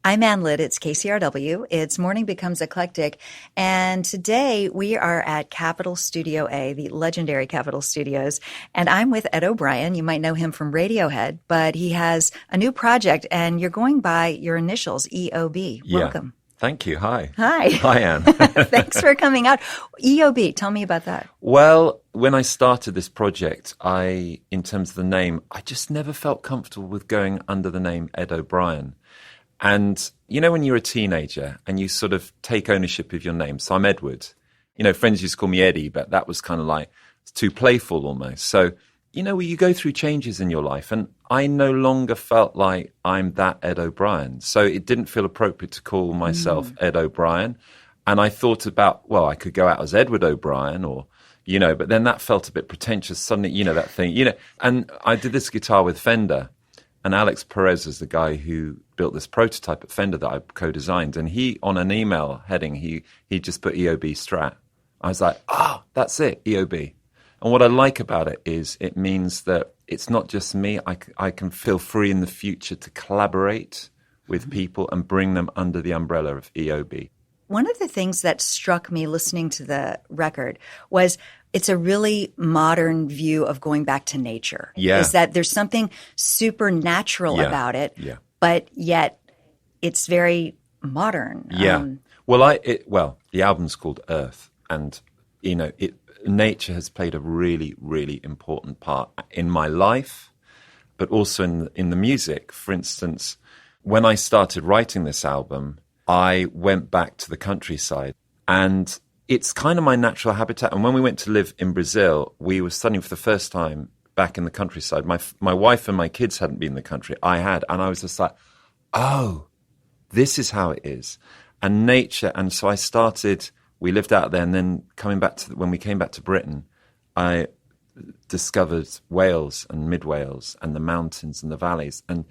I'm Anne Litt. It's KCRW. It's Morning Becomes Eclectic. And today we are at Capitol Studio A, the legendary Capitol Studios. And I'm with Ed O'Brien. You might know him from Radiohead, but he has a new project and you're going by your initials, EOB. Yeah. Welcome. Thank you. Hi. Hi. Hi, Anne. Thanks for coming out. EOB, tell me about that. Well, when I started this project, in terms of the name, I just never felt comfortable with going under the name Ed O'Brien. And, you know, when you're a teenager and you sort of take ownership of your name. So I'm Edward. You know, friends used to call me Eddie, but that was kind of like too playful almost. So, you know, you go through changes in your life and I no longer felt like I'm that Ed O'Brien. So it didn't feel appropriate to call myself Ed O'Brien. And I thought about, well, I could go out as Edward O'Brien or, you know, but then that felt a bit pretentious. Suddenly, you know, that thing, you know, and I did this guitar with Fender. And Alex Perez is the guy who built this prototype at Fender that I co-designed. And he, on an email heading, he just put EOB Strat. I was like, that's it, EOB. And what I like about it is it means that it's not just me. I can feel free in the future to collaborate with people and bring them under the umbrella of EOB. One of the things that struck me listening to the record was it's a really modern view of going back to nature. Yeah. Is that there's something supernatural about it, but yet it's very modern. Yeah. Well, the album's called Earth, and you know, nature has played a really, really important part in my life, but also in the music. For instance, when I started writing this album, I went back to the countryside, and it's kind of my natural habitat. And when we went to live in Brazil, we were studying for the first time back in the countryside. My wife and my kids hadn't been in the country. I had. And I was just like, oh, this is how it is. And nature. And so we lived out there. And then when we came back to Britain, I discovered Wales and mid Wales and the mountains and the valleys. And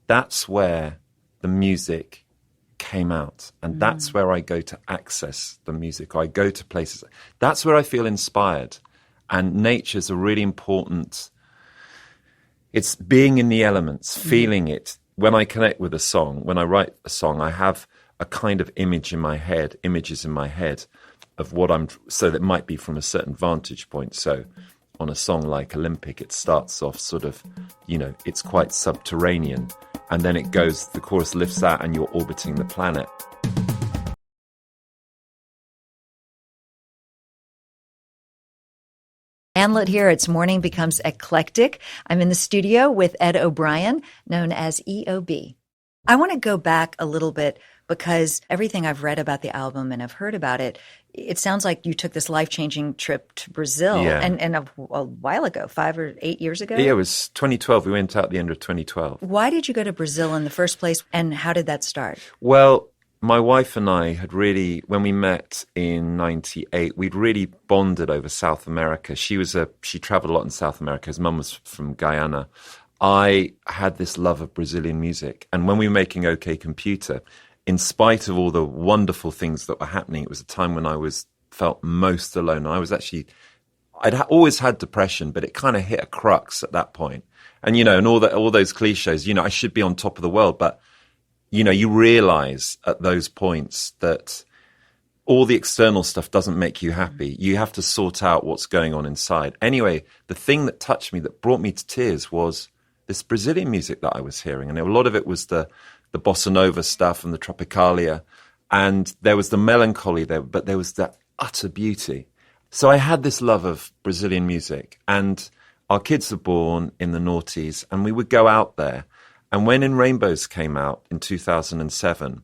that's where the music came out, and that's where I go to access the music. I go to places. That's where I feel inspired, and nature's a really important. It's being in the elements, feeling it. When I connect with a song, when I write a song, I have a kind of images in my head of what so that might be from a certain vantage point. So on a song like Olympic, it starts off sort of, you know, it's quite subterranean. And then it goes, the chorus lifts out and you're orbiting the planet. Anne Litt here. It's Morning Becomes Eclectic. I'm in the studio with Ed O'Brien, known as EOB. I want to go back a little bit because everything I've read about the album and I've heard about it, it sounds like you took this life-changing trip to Brazil and a while ago, 5 or 8 years ago? Yeah, it was 2012. We went out at the end of 2012. Why did you go to Brazil in the first place, and how did that start? Well, my wife and I had really, when we met in 98, we'd really bonded over South America. She traveled a lot in South America. His mum was from Guyana. I had this love of Brazilian music. And when we were making OK Computer, in spite of all the wonderful things that were happening, it was a time when I felt most alone. I'd always had depression, but it kind of hit a crux at that point. And, you know, and all those cliches, you know, I should be on top of the world. But, you know, you realize at those points that all the external stuff doesn't make you happy. You have to sort out what's going on inside. Anyway, the thing that touched me, that brought me to tears, was this Brazilian music that I was hearing. And a lot of it was the bossa nova stuff and the tropicalia. And there was the melancholy there, but there was that utter beauty. So I had this love of Brazilian music, and our kids were born in the noughties, and we would go out there. And when In Rainbows came out in 2007,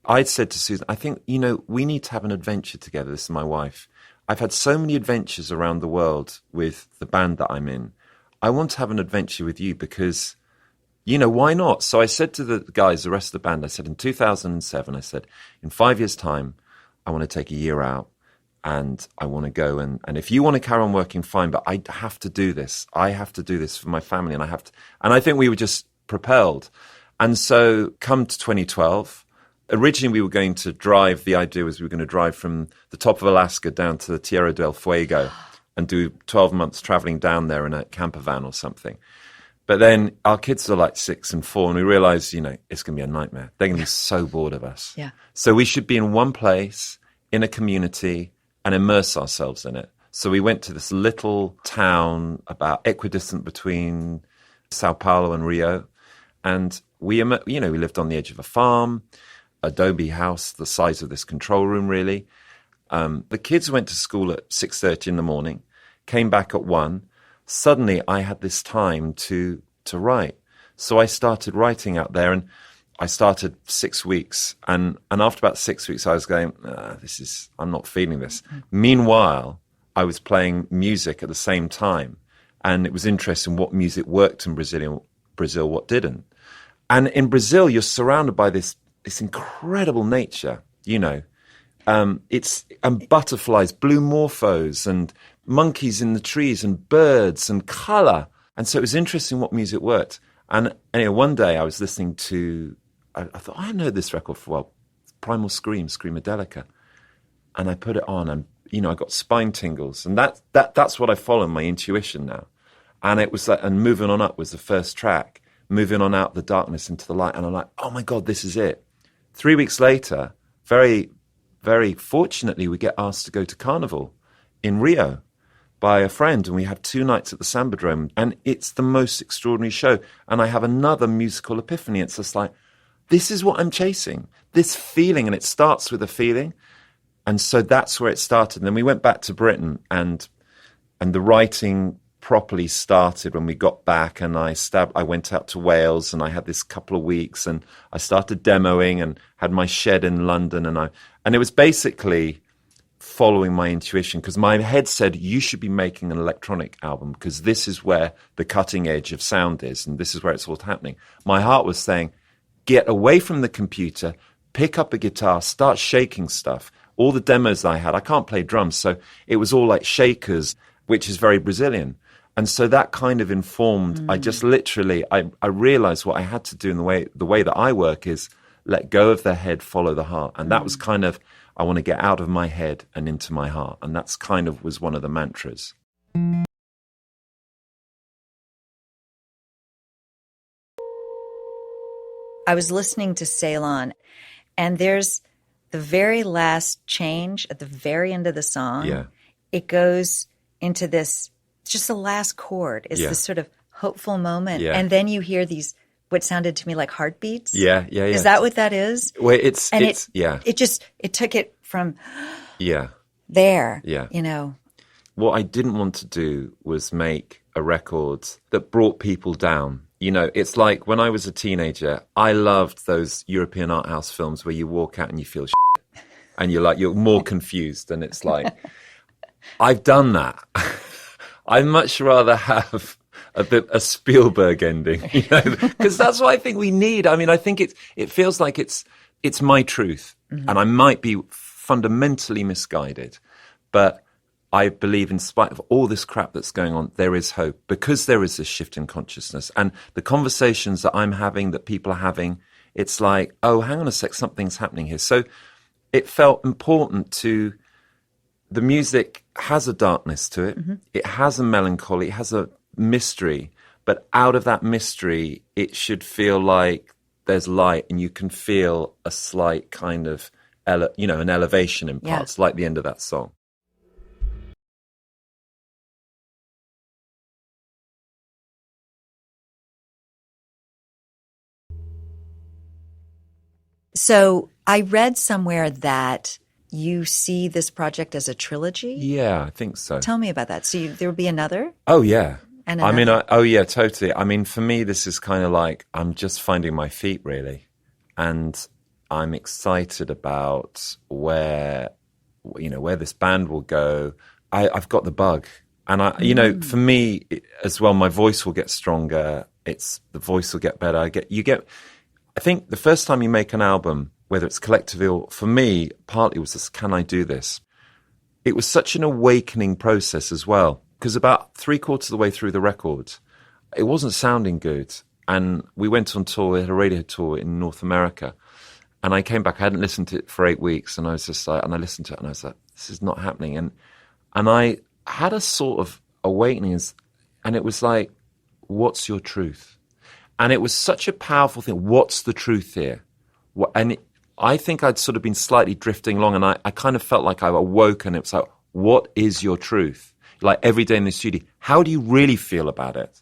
I'd said to Susan, I think, you know, we need to have an adventure together. This is my wife. I've had so many adventures around the world with the band that I'm in. I want to have an adventure with you because, you know, why not? So I said to the guys, the rest of the band, I said, in 2007, I said, in 5 years' time, I want to take a year out and I want to go. And if you want to carry on working, fine, but I have to do this. I have to do this for my family. And I think we were just propelled. And so come to 2012, originally we were going to drive, the idea was we were going to drive from the top of Alaska down to the Tierra del Fuego and do 12 months traveling down there in a camper van or something. But then our kids are like 6 and 4, and we realized, it's going to be a nightmare. They're going to be so bored of us. Yeah. So we should be in one place, in a community, and immerse ourselves in it. So we went to this little town about equidistant between Sao Paulo and Rio. And we lived on the edge of a farm, adobe house, the size of this control room, really. The kids went to school at 6:30 in the morning, came back at 1. Suddenly I had this time to write. So I started writing out there, and I started 6 weeks. And after about 6 weeks, I was going, I'm not feeling this. Meanwhile, I was playing music at the same time. And it was interesting what music worked in Brazil, what didn't. And in Brazil, you're surrounded by this incredible nature, and butterflies, blue morphos, and monkeys in the trees, and birds, and color. And so it was interesting what music worked. And anyway, one day I was listening to, I thought, I know this record for a while, Primal Scream, Screamadelica. And I put it on, and, I got spine tingles. And that's what I follow, my intuition now. And it was like, and Moving On Up was the first track, moving on out the darkness into the light. And I'm like, oh my God, this is it. 3 weeks later, very, very fortunately, we get asked to go to Carnival in Rio by a friend, and we have 2 nights at the Sambadrome, and it's the most extraordinary show. And I have another musical epiphany. It's just like, this is what I'm chasing, this feeling, and it starts with a feeling. And so that's where it started. And then we went back to Britain, and the writing properly started when we got back, and I went out to Wales, and I had this couple of weeks, and I started demoing and had my shed in London, and it was basically following my intuition, because my head said, you should be making an electronic album, because this is where the cutting edge of sound is, and this is where it's all happening. My heart was saying, get away from the computer, pick up a guitar, start shaking stuff. All the demos I had, I can't play drums, so it was all like shakers, which is very Brazilian. And so that kind of informed, I just literally, I realized what I had to do in the way that I work is let go of the head, follow the heart. And that was kind of, I want to get out of my head and into my heart. And that's kind of was one of the mantras. I was listening to Ceylon, and there's the very last change at the very end of the song. Yeah. It goes into this, just the last chord is this sort of hopeful moment. Yeah. And then you hear these, what sounded to me like heartbeats. Yeah. Is that what that is? Well, It took it from there. Yeah. What I didn't want to do was make a record that brought people down. It's like when I was a teenager, I loved those European art house films where you walk out and you feel shit, and you're more confused. And it's like, I've done that. I'd much rather have a Spielberg ending, because that's what I think we need. I mean, I think it feels like it's my truth, and I might be fundamentally misguided, but I believe in spite of all this crap that's going on, there is hope, because there is this shift in consciousness. And the conversations that I'm having, that people are having, it's like, oh, hang on a sec, something's happening here. So it felt important to, the music has a darkness to it. It has a melancholy, it has a mystery, but out of that mystery, it should feel like there's light, and you can feel a slight kind of, an elevation in parts, like the end of that song. So I read somewhere that you see this project as a trilogy? Yeah, I think so. Tell me about that. So there will be another? Oh, yeah. And I mean, yeah, totally. I mean, for me, this is kind of like, I'm just finding my feet, really. And I'm excited about where this band will go. I've got the bug. And for me as well, my voice will get stronger. The voice will get better. I think the first time you make an album, whether it's collectively or for me, partly was this, can I do this? It was such an awakening process as well, because about 3/4 of the way through the record, it wasn't sounding good. And we went on tour, we had a radio tour in North America. And I came back, I hadn't listened to it for 8 weeks. And I was just like, and I listened to it and I was like, this is not happening. And I had a sort of awakening, and it was like, what's your truth? And it was such a powerful thing. What's the truth here? I think I'd sort of been slightly drifting along, and I kind of felt like I awoke, and it was like, what is your truth? Like every day in the studio, how do you really feel about it?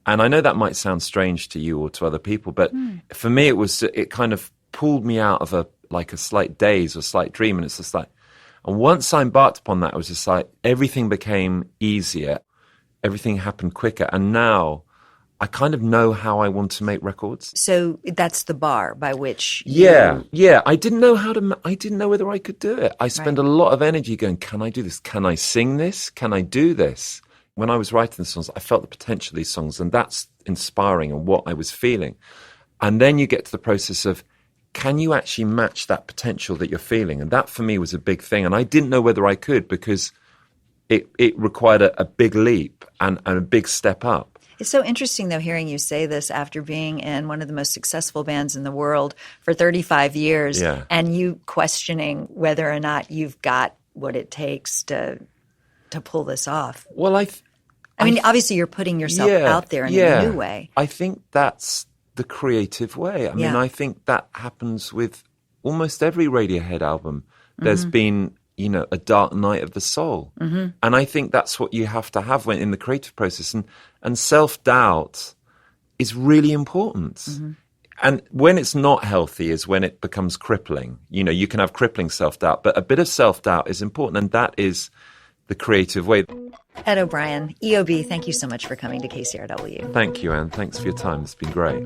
And I know that might sound strange to you or to other people, but for me, it kind of pulled me out of a slight daze or slight dream. And it's just like, and once I embarked upon that, it was just like everything became easier. Everything happened quicker. And now I kind of know how I want to make records. So that's the bar by which Yeah. I didn't know I didn't know whether I could do it. I spent a lot of energy going, can I do this? Can I sing this? Can I do this? When I was writing the songs, I felt the potential of these songs, and that's inspiring and what I was feeling. And then you get to the process of, can you actually match that potential that you're feeling? And that for me was a big thing. And I didn't know whether I could, because it required a big leap and a big step up. It's so interesting, though, hearing you say this after being in one of the most successful bands in the world for 35 years and you questioning whether or not you've got what it takes to pull this off. Well, I mean, obviously you're putting yourself out there in a new way. I think that's the creative way. I mean, I think that happens with almost every Radiohead album. There's been, a dark night of the soul. And I think that's what you have to have in the creative process. And self-doubt is really important. And when it's not healthy is when it becomes crippling. You can have crippling self-doubt, but a bit of self-doubt is important. And that is the creative way. Ed O'Brien, EOB, thank you so much for coming to KCRW. Thank you, Anne. Thanks for your time. It's been great.